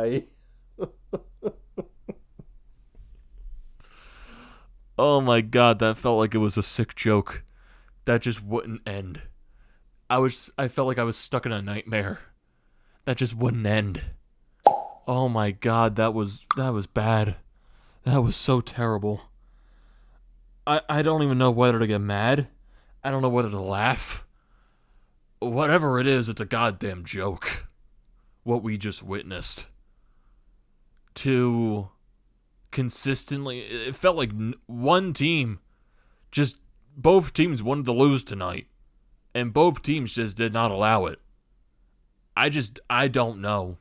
die. Oh my god, that felt like it was a sick joke. That just wouldn't end. I felt like I was stuck in a nightmare. That just wouldn't end. Oh my god, that was bad. That was so terrible. I don't even know whether to get mad. I don't know whether to laugh. Whatever it is, it's a goddamn joke. What we just witnessed. To consistently, it felt like one team, just both teams wanted to lose tonight. And both teams just did not allow it. I don't know.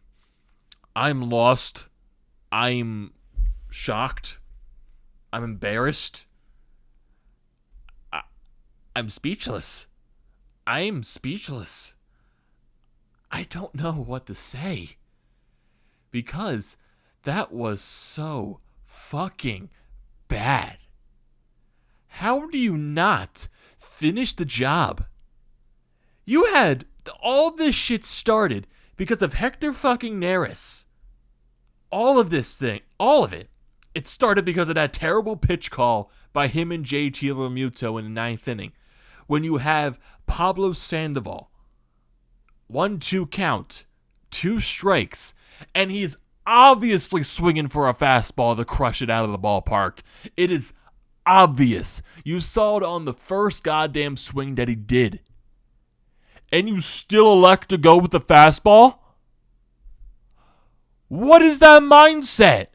I'm lost. I'm shocked. I'm embarrassed. I'm speechless. I'm speechless. I don't know what to say. Because that was so fucking bad. How do you not finish the job? You had all this shit started because of Hector fucking Neris. All of this thing, all of it. It started because of that terrible pitch call by him and JT Realmuto in the ninth inning. When you have Pablo Sandoval, 1-2 count, 2 strikes, and he's obviously swinging for a fastball to crush it out of the ballpark. It is obvious. You saw it on the first goddamn swing that he did. And you still elect to go with the fastball? What is that mindset?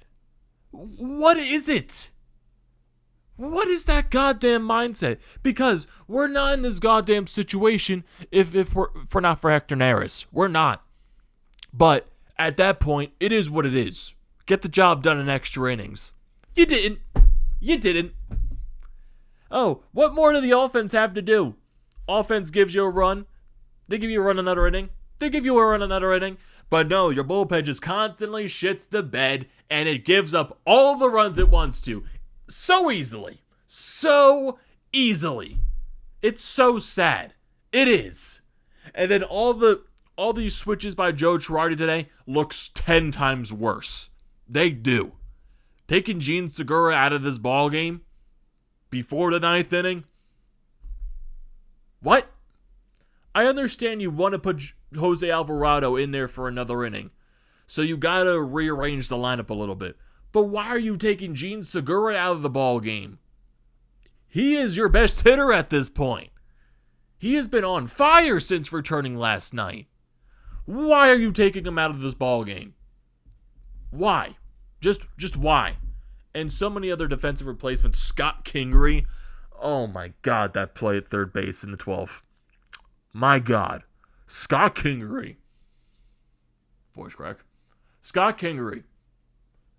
What is it? What is that goddamn mindset? Because we're not in this goddamn situation if we're not for Hector Neris. We're not. But at that point, it is what it is. Get the job done in extra innings. You didn't. You didn't. Oh, what more do the offense have to do? Offense gives you a run. They give you a run another inning. They give you a run another inning. But no, your bullpen just constantly shits the bed, and it gives up all the runs it wants to. So easily. So easily. It's so sad. It is. And then all these switches by Joe Girardi today looks 10 times worse. They do. Taking Gene Segura out of this ball game before the ninth inning? What? I understand you want to put Jose Alvarado in there for another inning. So you got to rearrange the lineup a little bit. But why are you taking Gene Segura out of the ball game? He is your best hitter at this point. He has been on fire since returning last night. Why are you taking him out of this ball game? Why? Just why? And so many other defensive replacements. Scott Kingery. Oh my God, that play at third base in the 12th. My God. Scott Kingery. Voice crack. Scott Kingery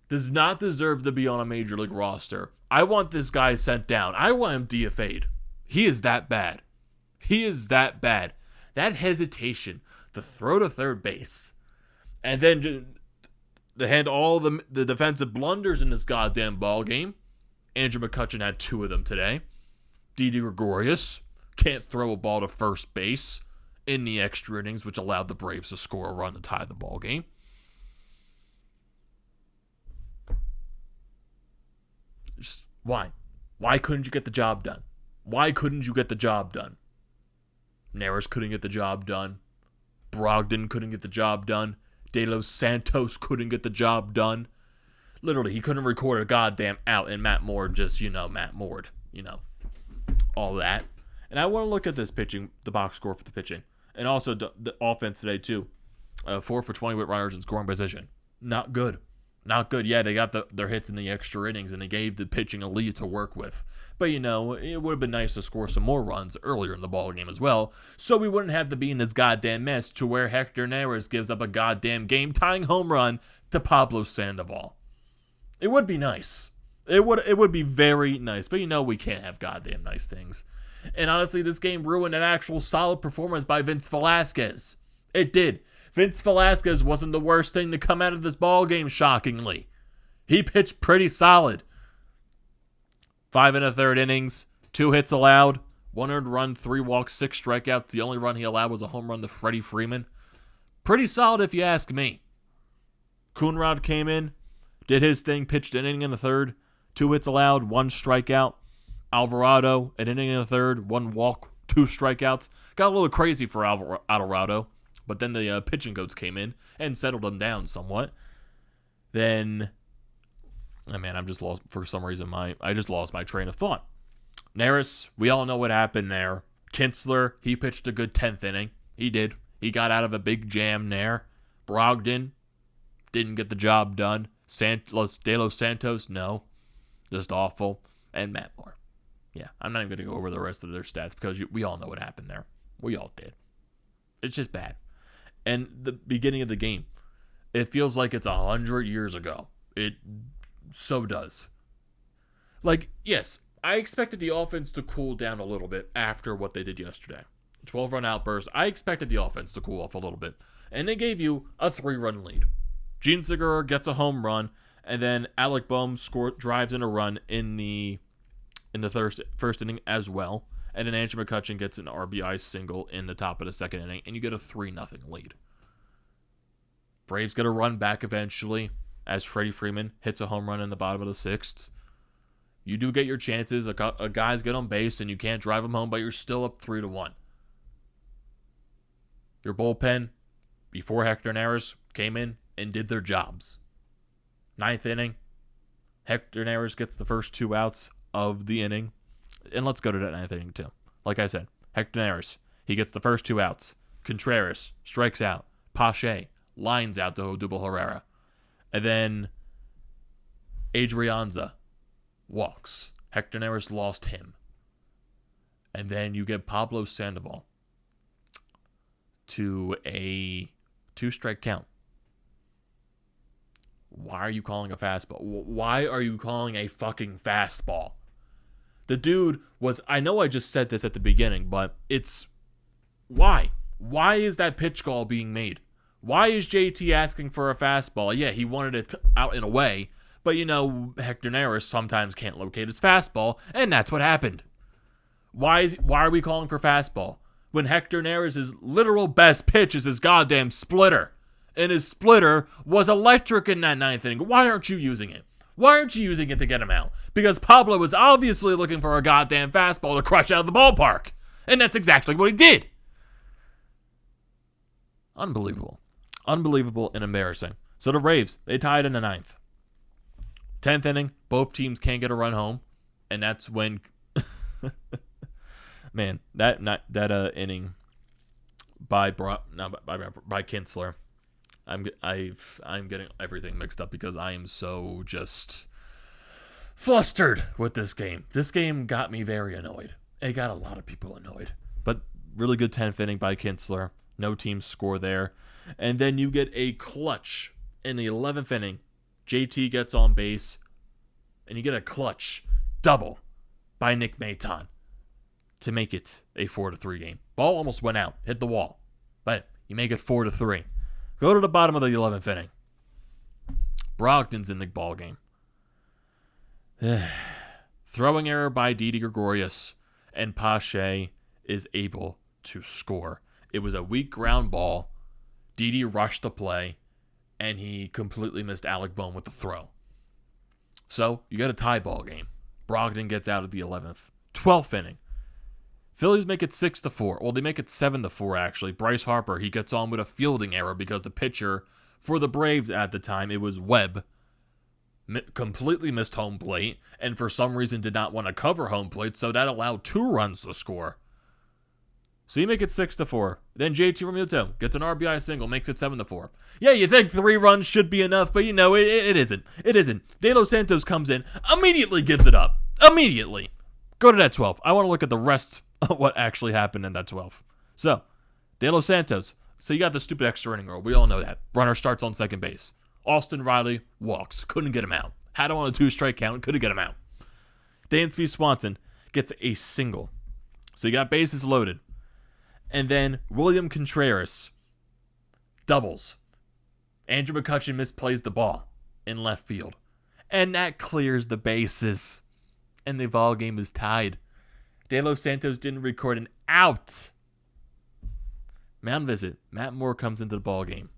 does not deserve to be on a major league roster. I want this guy sent down. I want him DFA'd. He is that bad. He is that bad. That hesitation to throw to third base and then to hand all the defensive blunders in this goddamn ball game. Andrew McCutchen had 2 of them today. Didi Gregorius can't throw a ball to first base in the extra innings, which allowed the Braves to score a run to tie the ball game. Just why? Why couldn't you get the job done? Why couldn't you get the job done? Neris couldn't get the job done. Brogdon couldn't get the job done. De Los Santos couldn't get the job done. Literally, he couldn't record a goddamn out, and Matt Moore just, Matt Moored. All that. And I want to look at this pitching, the box score for the pitching. And also the offense today, too. 4 for 20 with runners in scoring position. Not good. Not good. Yeah, they got their hits in the extra innings, and they gave the pitching a lead to work with. But, it would have been nice to score some more runs earlier in the ballgame as well, so we wouldn't have to be in this goddamn mess to where Hector Neris gives up a goddamn game-tying home run to Pablo Sandoval. It would be nice. It would be very nice, but we can't have goddamn nice things. And honestly, this game ruined an actual solid performance by Vince Velasquez. It did. Vince Velasquez wasn't the worst thing to come out of this ball game, shockingly. He pitched pretty solid. 5 1/3 innings, 2 hits allowed, 1 earned run, 3 walks, 6 strikeouts. The only run he allowed was a home run to Freddie Freeman. Pretty solid if you ask me. Coonrod came in, did his thing, pitched an inning in the third, 2 hits allowed, 1 strikeout. Alvarado, an inning in the third, 1 walk, 2 strikeouts. Got a little crazy for Alvarado, but then the pitching coach came in and settled him down somewhat. Then, I'm just lost for some reason. I just lost my train of thought. Neris, we all know what happened there. Kinsler, he pitched a good 10th inning. He did. He got out of a big jam there. Brogdon didn't get the job done. De Los Santos, no. Just awful. And Matt Moore. Yeah, I'm not even going to go over the rest of their stats because we all know what happened there. We all did. It's just bad. And the beginning of the game, it feels like it's 100 years ago. It so does. Like, yes, I expected the offense to cool down a little bit after what they did yesterday. 12-run outburst. I expected the offense to cool off a little bit. And they gave you a 3-run lead. Gene Segura gets a home run, and then Alec Bohm drives in a run in the first inning as well. And then Andrew McCutchen gets an RBI single in the top of the second inning, and you get a 3-0 lead. Braves get a run back eventually as Freddie Freeman hits a home run in the bottom of the 6th. You do get your chances. A guy's get on base, and you can't drive him home, but you're still up 3-1. Your bullpen, before Hector Neris, came in and did their jobs. 9th inning, Hector Neris gets the first 2 outs of the inning. And let's go to that 9th inning, too. Like I said, Hector Neris, he gets the first 2 outs. Contreras strikes out. Pache lines out to Odubel Herrera. And then Adrianza walks. Hector Neris lost him. And then you get Pablo Sandoval to a 2-strike count. Why are you calling a fastball? Why are you calling a fucking fastball? The dude was, I know I just said this at the beginning, but it's, why? Why is that pitch call being made? Why is JT asking for a fastball? Yeah, he wanted it out and away, but Hector Neris sometimes can't locate his fastball, and that's what happened. Why are we calling for fastball? When Hector Neris' literal best pitch is his goddamn splitter. And his splitter was electric in that 9th inning. Why aren't you using it? Why aren't you using it to get him out? Because Pablo was obviously looking for a goddamn fastball to crush out of the ballpark. And that's exactly what he did. Unbelievable. Unbelievable and embarrassing. So the Braves, they tied in the 9th. 10th inning, both teams can't get a run home. And that's when... Man, that inning by Kinsler, I'm getting everything mixed up because I am so just flustered with this game. This game got me very annoyed. It got a lot of people annoyed. But really good 10th inning by Kinsler. No team score there. And then you get a clutch in the 11th inning. JT gets on base, and you get a clutch double by Nick Maton to make it a 4-3 game. Ball almost went out, hit the wall, but you make it 4-3. Go to the bottom of the 11th inning. Brogdon's in the ball game. Throwing error by Didi Gregorius, and Pache is able to score. It was a weak ground ball. Didi rushed the play, and he completely missed Alec Bohm with the throw. So you got a tie ball game. Brogdon gets out of the 11th. 12th inning. Phillies make it 6-4. Well, they make it 7-4, actually. Bryce Harper, he gets on with a fielding error because the pitcher for the Braves at the time, it was Webb, completely missed home plate, and for some reason did not want to cover home plate, so that allowed 2 runs to score. So you make it 6-4. Then JT Realmuto gets an RBI single, makes it 7-4. Yeah, you think 3 runs should be enough, but it isn't. It isn't. De Los Santos comes in, immediately gives it up. Immediately. Go to that 12th. I want to look at the rest of what actually happened in that 12th. So, De Los Santos. So you got the stupid extra inning rule. We all know that. Runner starts on second base. Austin Riley walks. Couldn't get him out. Had him on a 2-strike count. Couldn't get him out. Dansby Swanson gets a single. So you got bases loaded. And then William Contreras doubles. Andrew McCutchen misplays the ball in left field. And that clears the bases. And the ball game is tied. De Los Santos didn't record an out. Mound visit. Matt Moore comes into the ball game.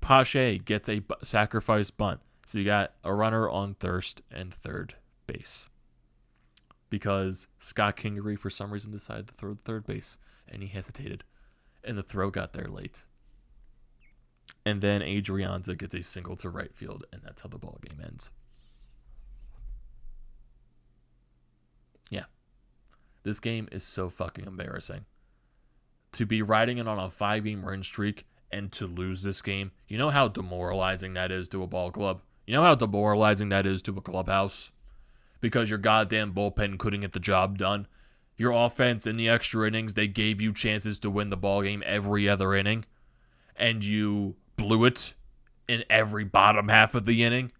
Pache gets a sacrifice bunt. So you got a runner on first and third base. Because Scott Kingery, for some reason, decided to throw to third base. And he hesitated. And the throw got there late. And then Adrianza gets a single to right field. And that's how the ball game ends. Yeah. This game is so fucking embarrassing. To be riding it on a 5-game win streak and to lose this game, you know how demoralizing that is to a ball club? You know how demoralizing that is to a clubhouse? Because your goddamn bullpen couldn't get the job done. Your offense in the extra innings, they gave you chances to win the ball game every other inning. And you blew it in every bottom half of the inning.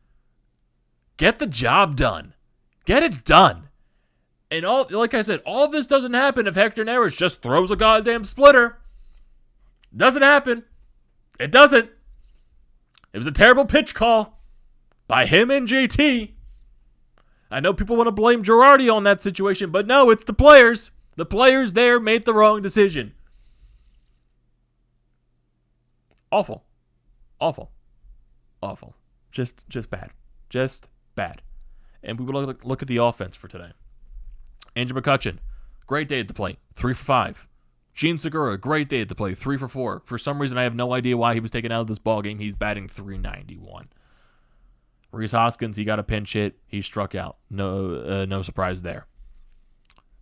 Get the job done. Get it done. And like I said, all this doesn't happen if Hector Neris just throws a goddamn splitter. Doesn't happen. It doesn't. It was a terrible pitch call by him and JT. I know people want to blame Girardi on that situation, but no, it's the players. The players there made the wrong decision. Awful. Awful. Awful. Just bad. Just bad. And we will look at the offense for today. Andrew McCutchen, great day at the plate, 3 for 5. Gene Segura, great day at the plate, 3 for 4. For some reason, I have no idea why he was taken out of this ballgame. He's batting .391. Rhys Hoskins, he got a pinch hit. He struck out. No surprise there.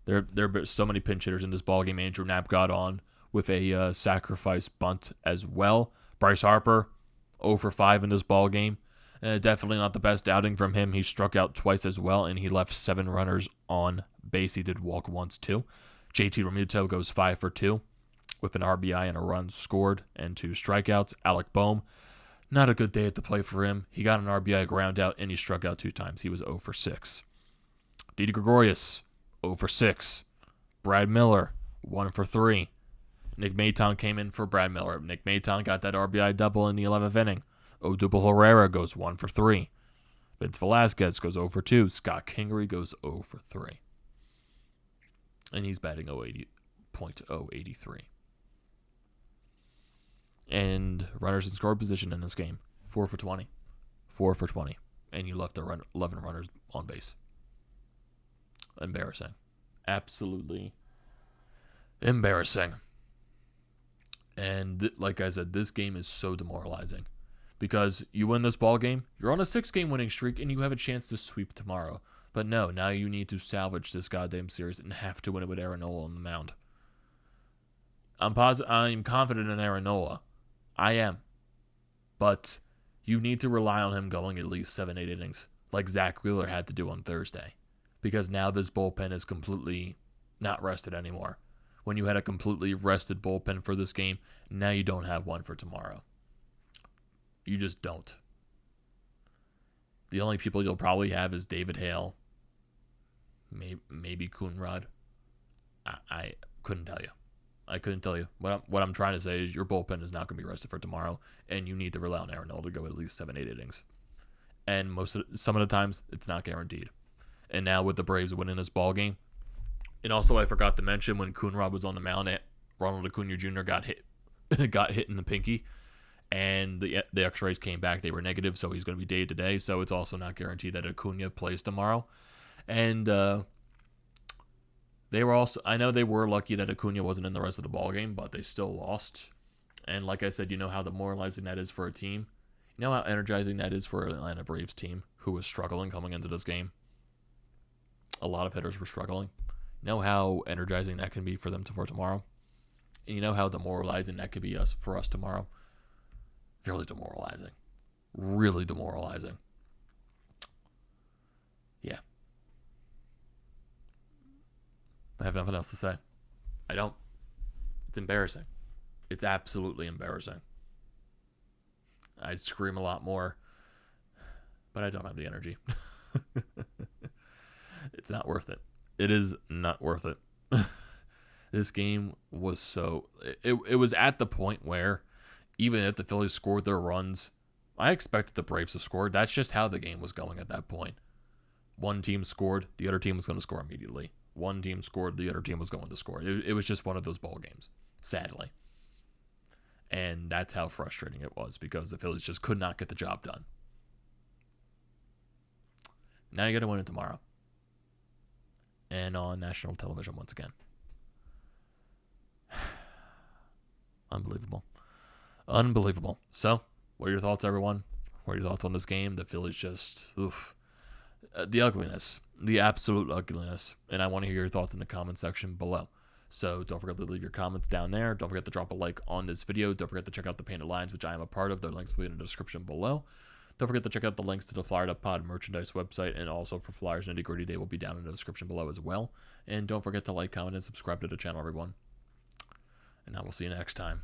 There are so many pinch hitters in this ballgame. Andrew Knapp got on with a sacrifice bunt as well. Bryce Harper, 0 for 5 in this ballgame. Definitely not the best outing from him. He struck out twice as well, and he left 7 runners on base. He did walk once, too. JT Realmuto goes 5 for 2 with an RBI and a run scored and 2 strikeouts. Alec Boehm, not a good day at the plate for him. He got an RBI ground out, and he struck out 2 times. He was 0 for 6. Didi Gregorius, 0 for 6. Brad Miller, 1 for 3. Nick Maton came in for Brad Miller. Nick Maton got that RBI double in the 11th inning. Odubel Herrera goes 1 for 3. Vince Velasquez goes 0 for 2. Scott Kingery goes 0 for 3. And he's batting .083. And runners in score position in this game, 4 for 20. 4 for 20. And you left 11 runners on base. Embarrassing. Absolutely embarrassing. And like I said, this game is so demoralizing. Because you win this ball game, you're on a 6-game winning streak, and you have a chance to sweep tomorrow. But no, now you need to salvage this goddamn series and have to win it with Aaron Nola on the mound. I'm confident in Aaron Nola. I am. But you need to rely on him going at least 7-8 innings, like Zach Wheeler had to do on Thursday. Because now this bullpen is completely not rested anymore. When you had a completely rested bullpen for this game, now you don't have one for tomorrow. You just don't. The only people you'll probably have is David Hale. Maybe Coonrod. I couldn't tell you. I couldn't tell you. What I'm trying to say is your bullpen is not going to be rested for tomorrow, and you need to rely on Aaron Nola to go at least 7-8 innings. And some of the times, it's not guaranteed. And now with the Braves winning this ball game, and also I forgot to mention when Coonrod was on the mound, Ronald Acuna Jr. got hit in the pinky. And the X-rays came back. They were negative, so he's going to be day to day. So it's also not guaranteed that Acuna plays tomorrow. And I know they were lucky that Acuna wasn't in the rest of the ballgame, but they still lost. And like I said, you know how demoralizing that is for a team. You know how energizing that is for an Atlanta Braves team who was struggling coming into this game. A lot of hitters were struggling. You know how energizing that can be for them for tomorrow. And you know how demoralizing that could be for us tomorrow. Really demoralizing. Really demoralizing. Yeah. I have nothing else to say. I don't. It's embarrassing. It's absolutely embarrassing. I'd scream a lot more, but I don't have the energy. It's not worth it. It is not worth it. This game was so... It was at the point where even if the Phillies scored their runs, I expected the Braves to score. That's just how the game was going at that point. One team scored, the other team was going to score immediately. One team scored, the other team was going to score. It was just one of those ball games, sadly. And And that's how frustrating it was, because the Phillies just could not get the job done. Now you got to win it tomorrow. And on national television once again. Unbelievable. Unbelievable. So, what are your thoughts, everyone? What are your thoughts on this game? The Phillies just, oof. The ugliness. The absolute ugliness. And I want to hear your thoughts in the comment section below. So don't forget to leave your comments down there. Don't forget to drop a like on this video. Don't forget to check out the Painted Lines, which I am a part of. Their links will be in the description below. Don't forget to check out the links to the Flyer.pod merchandise website, and also for Flyers Nitty Gritty, they will be down in the description below as well. And don't forget to like, comment, and subscribe to the channel, everyone. And I will see you next time.